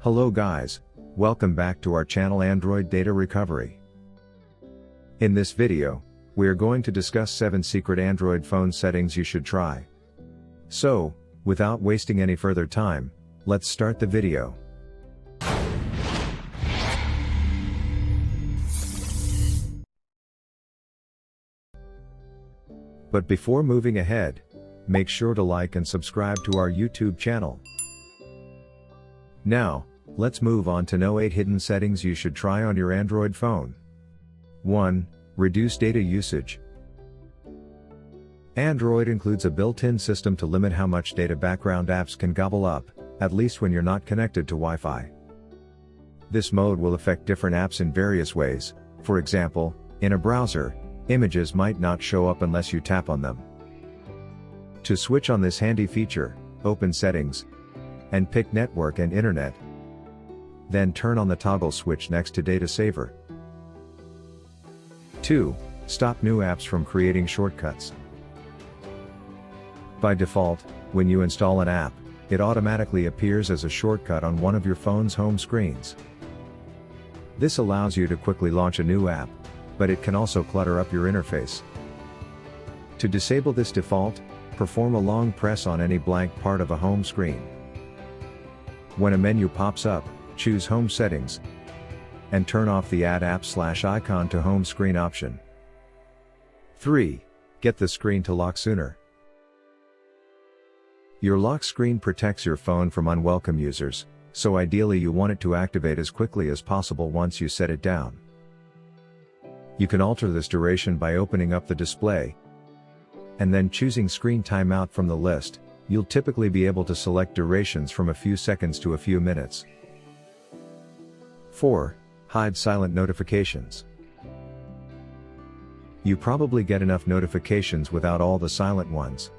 Hello guys, welcome back to our channel Android Data Recovery. In this video, we are going to discuss 7 secret Android phone settings you should try. So, without wasting any further time, let's start the video. But before moving ahead, make sure to like and subscribe to our YouTube channel. Now, let's move on to know 8 hidden settings you should try on your Android phone. 1. Reduce data usage. Android includes a built-in system to limit how much data background apps can gobble up, at least when you're not connected to Wi-Fi. This mode will affect different apps in various ways. For example, in a browser, images might not show up unless you tap on them. To switch on this handy feature, open Settings, and pick Network and Internet. Then turn on the toggle switch next to Data Saver. 2. Stop new apps from creating shortcuts. By default, when you install an app, it automatically appears as a shortcut on one of your phone's home screens. This allows you to quickly launch a new app, but it can also clutter up your interface. To disable this default, perform a long press on any blank part of a home screen. When a menu pops up, choose Home Settings, and turn off the Add App/Icon to Home Screen option. 3. Get the screen to lock sooner. Your lock screen protects your phone from unwelcome users, so ideally you want it to activate as quickly as possible once you set it down. You can alter this duration by opening up the display, and then choosing Screen Timeout from the list. You'll typically be able to select durations from a few seconds to a few minutes. 4. Hide silent notifications. You probably get enough notifications without all the silent ones.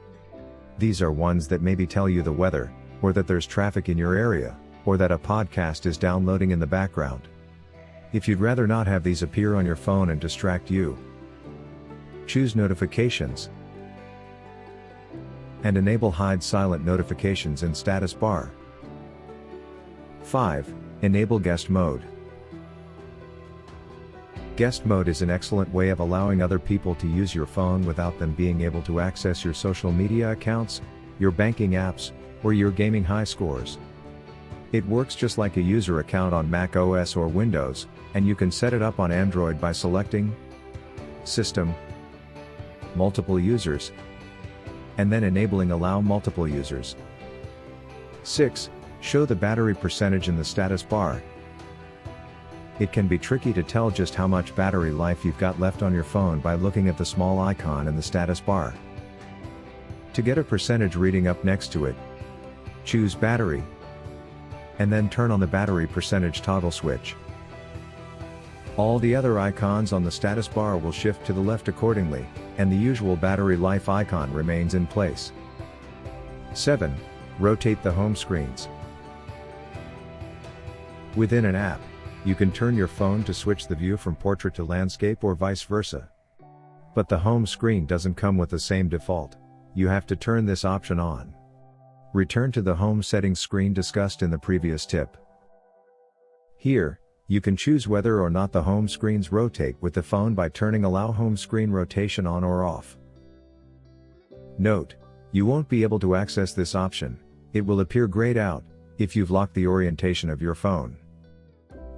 These are ones that maybe tell you the weather, or that there's traffic in your area, or that a podcast is downloading in the background. If you'd rather not have these appear on your phone and distract you, choose Notifications, and enable Hide Silent Notifications in Status Bar. 5. Enable Guest Mode. Guest Mode is an excellent way of allowing other people to use your phone without them being able to access your social media accounts, your banking apps, or your gaming high scores. It works just like a user account on Mac OS or Windows, and you can set it up on Android by selecting System, Multiple Users, and then enabling Allow Multiple Users. 6. Show the battery percentage in the status bar. It can be tricky to tell just how much battery life you've got left on your phone by looking at the small icon in the status bar. To get a percentage reading up next to it, choose Battery, and then turn on the battery percentage toggle switch. All the other icons on the status bar will shift to the left accordingly, and the usual battery life icon remains in place. 7. Rotate the home screens. Within an app, you can turn your phone to switch the view from portrait to landscape or vice versa. But the home screen doesn't come with the same default. You have to turn this option on. Return to the home settings screen discussed in the previous tip. Here, you can choose whether or not the home screens rotate with the phone by turning Allow Home Screen Rotation on or off. Note, you won't be able to access this option. It will appear grayed out if you've locked the orientation of your phone.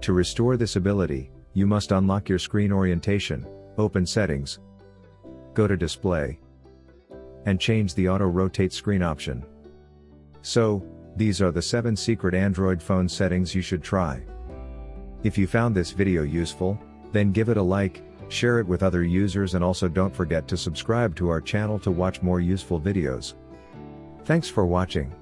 To restore this ability, you must unlock your screen orientation, open Settings, go to Display, and change the Auto Rotate Screen option. So, these are the 7 secret Android phone settings you should try. If you found this video useful, then give it a like, share it with other users, and also don't forget to subscribe to our channel to watch more useful videos. Thanks for watching.